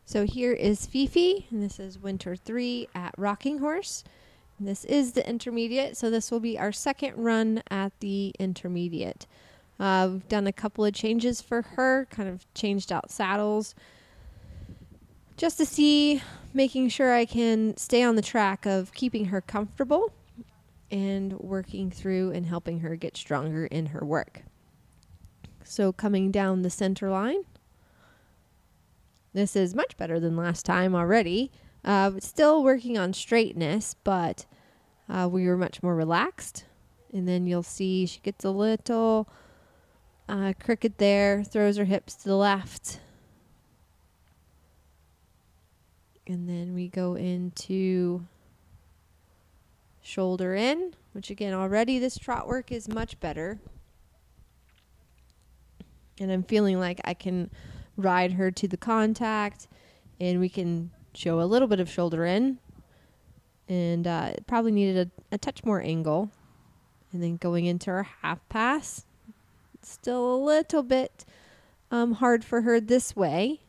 So here is Fifi, and this is winter 3 at Rocking Horse. And this is the intermediate, so this will be our second run at the intermediate. We've done a couple of changes for her, kind of changed out saddles, just to see, making sure I can stay on the track of keeping her comfortable and working through and helping her get stronger in her work. So coming down the center line. This is much better than last time already. Still working on straightness, but we were much more relaxed. And then you'll see she gets a little crooked there, throws her hips to the left. And then we go into shoulder in, which again, already this trot work is much better. And I'm feeling like I can ride her to the contact, and we can show a little bit of shoulder in, and it probably needed a touch more angle. And then going into our half pass, it's still a little bit hard for her this way,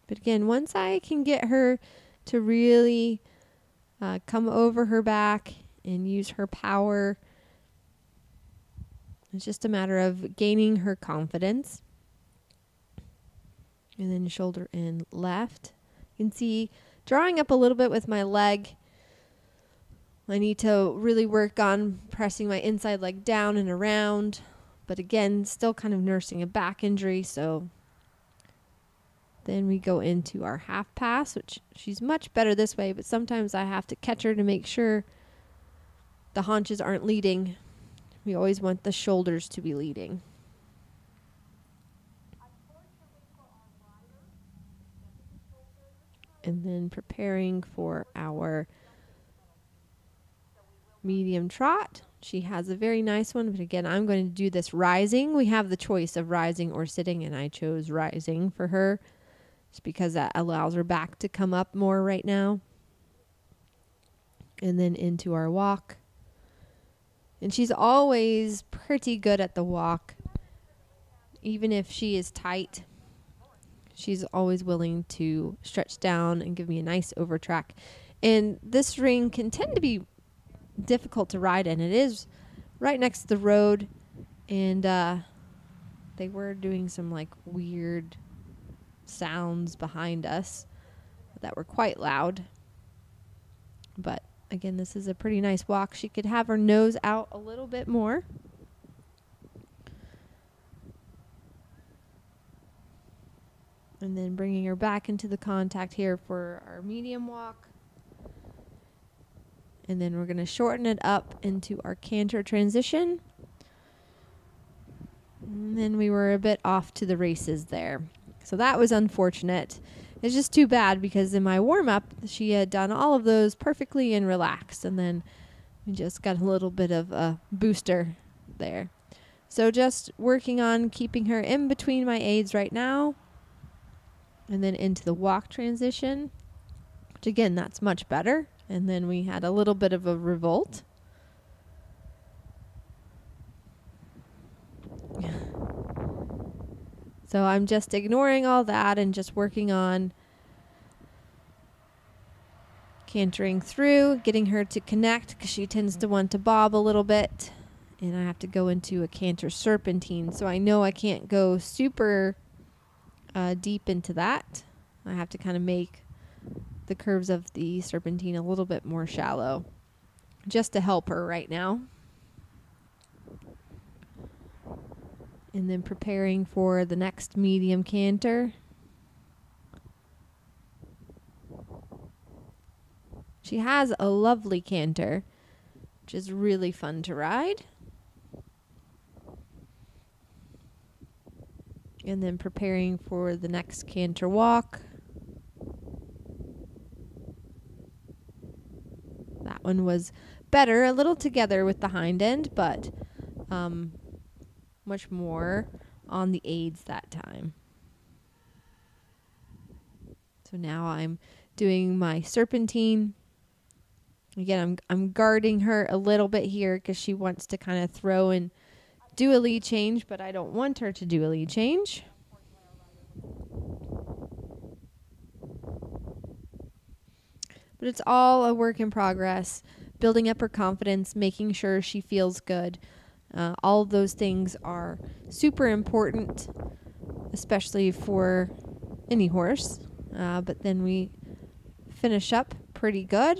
but again, once I can get her to really come over her back and use her power, it's just a matter of gaining her confidence. And then shoulder in left. You can see drawing up a little bit with my leg. I need to really work on pressing my inside leg down and around. But again, still kind of nursing a back injury. So then we go into our half pass, which she's much better this way. But sometimes I have to catch her to make sure the haunches aren't leading. We always want the shoulders to be leading. And then preparing for our medium trot. She has a very nice one, but again, I'm going to do this rising. We have the choice of rising or sitting, and I chose rising for her just because that allows her back to come up more right now. And then into our walk. And she's always pretty good at the walk. Even if she is tight, she's always willing to stretch down and give me a nice overtrack. And this ring can tend to be difficult to ride in. It is right next to the road, and they were doing some like weird sounds behind us that were quite loud. But again, this is a pretty nice walk. She could have her nose out a little bit more. And then bringing her back into the contact here for our medium walk. And then we're going to shorten it up into our canter transition. And then we were a bit off to the races there. So that was unfortunate. It's just too bad because in my warm-up, she had done all of those perfectly and relaxed. And then we just got a little bit of a booster there. So just working on keeping her in between my aids right now. And then into the walk transition, which again, that's much better. And then we had a little bit of a revolt. So I'm just ignoring all that and just working on cantering through, getting her to connect because she tends to want to bob a little bit. And I have to go into a canter serpentine. So I know I can't go super deep into that. I have to kind of make the curves of the serpentine a little bit more shallow just to help her right now. And then preparing for the next medium canter. She has a lovely canter, which is really fun to ride. And then preparing for the next canter walk. That one was better, a little together with the hind end, but much more on the aids that time. So now I'm doing my serpentine. Again, I'm guarding her a little bit here because she wants to kind of throw and do a lead change, but I don't want her to do a lead change. But it's all a work in progress, building up her confidence, making sure she feels good. All of those things are super important, especially for any horse. But then we finish up pretty good.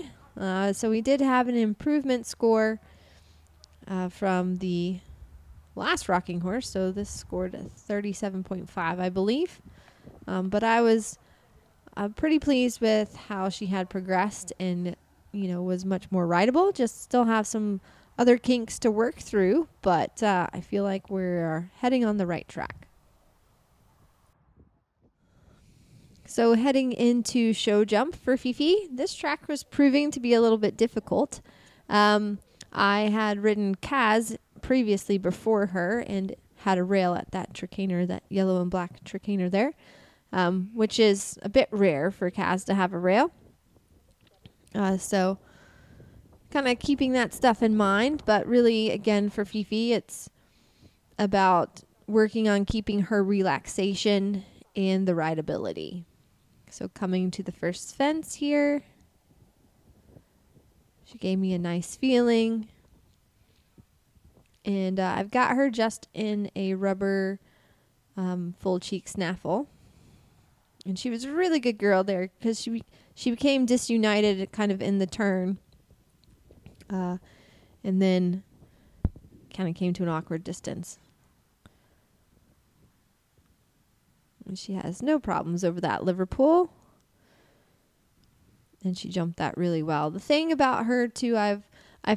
So we did have an improvement score from the last rocking horse. So this scored a 37.5, I believe. But I was pretty pleased with how she had progressed and, was much more rideable. Just still have some other kinks to work through, but I feel like we're heading on the right track. So heading into show jump for Fifi, this track was proving to be a little bit difficult. I had ridden Kaz previously before her and had a rail at that tricaner, that yellow and black tricaner there, which is a bit rare for Kaz to have a rail. So kind of keeping that stuff in mind, but really, again, for Fifi, it's about working on keeping her relaxation and the rideability. So coming to the first fence here, she gave me a nice feeling. And I've got her just in a rubber full cheek snaffle. And she was a really good girl there because she became disunited kind of in the turn. And then kind of came to an awkward distance. And she has no problems over that Liverpool. And she jumped that really well. The thing about her, too, I've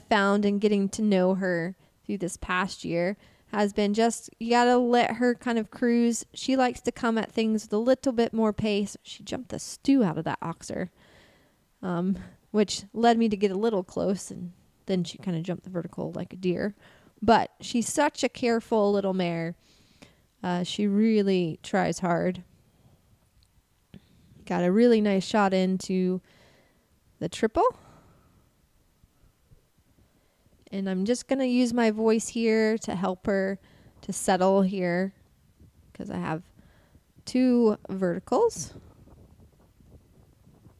found in getting to know her through this past year has been just, you got to let her kind of cruise. She likes to come at things with a little bit more pace. She jumped the stew out of that oxer, which led me to get a little close, and then she kind of jumped the vertical like a deer. But she's such a careful little mare. She really tries hard. Got a really nice shot into the triple. And I'm just going to use my voice here to help her to settle here because I have 2 verticals.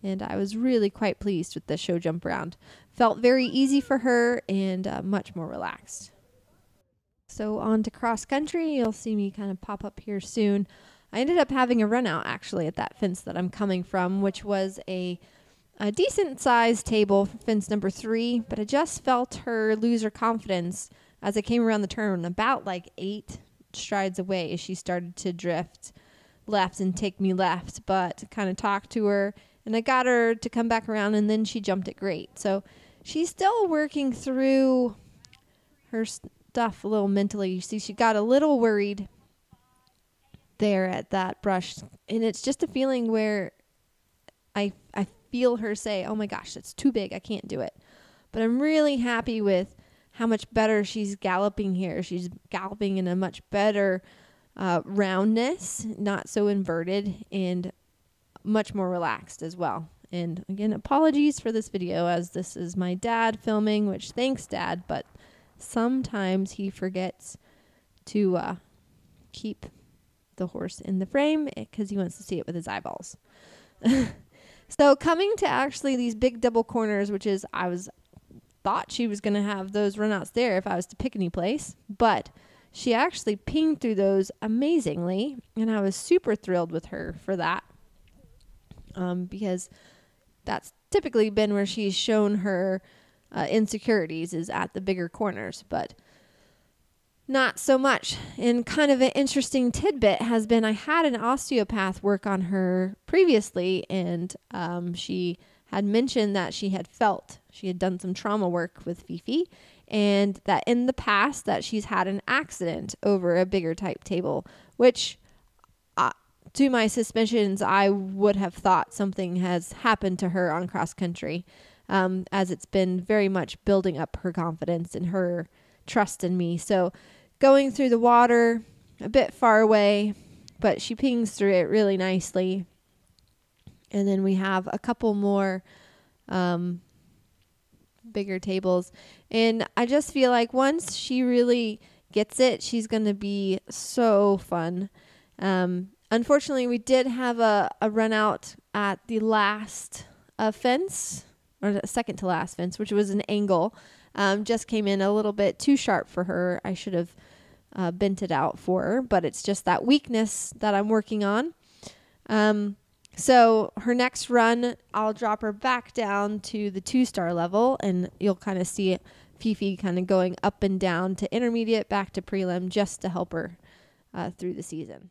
And I was really quite pleased with the show jump round. Felt very easy for her and much more relaxed. So on to cross country. You'll see me kind of pop up here soon. I ended up having a run out actually at that fence that I'm coming from, which was a decent sized table, fence number 3, but I just felt her lose her confidence as I came around the turn. About like 8 strides away, she started to drift left and take me left, but kind of talked to her and I got her to come back around, and then she jumped it great. So she's still working through her stuff a little mentally. You see, she got a little worried there at that brush, and it's just a feeling where I feel her say, oh my gosh, that's too big, I can't do it. But I'm really happy with how much better she's galloping here. She's galloping in a much better roundness, not so inverted, and much more relaxed as well. And again, apologies for this video, as this is my dad filming, which thanks Dad, but sometimes he forgets to keep the horse in the frame because he wants to see it with his eyeballs. So coming to actually these big double corners, which is, thought she was going to have those runouts there if I was to pick any place, but she actually pinged through those amazingly, and I was super thrilled with her for that, because that's typically been where she's shown her insecurities, is at the bigger corners, but not so much. And kind of an interesting tidbit has been, I had an osteopath work on her previously, and she had mentioned that she had done some trauma work with Fifi, and that in the past that she's had an accident over a bigger type table, which to my suspicions, I would have thought something has happened to her on cross country, as it's been very much building up her confidence and her trust in me. So going through the water a bit far away, but she pings through it really nicely. And then we have a couple more bigger tables. And I just feel like once she really gets it, she's going to be so fun. Unfortunately, we did have a run out at the last fence or the second to last fence, which was an angle, just came in a little bit too sharp for her. I should have bent it out for her, but it's just that weakness that I'm working on. So her next run, I'll drop her back down to the 2-star level, and you'll kind of see Fifi kind of going up and down to intermediate, back to prelim, just to help her through the season.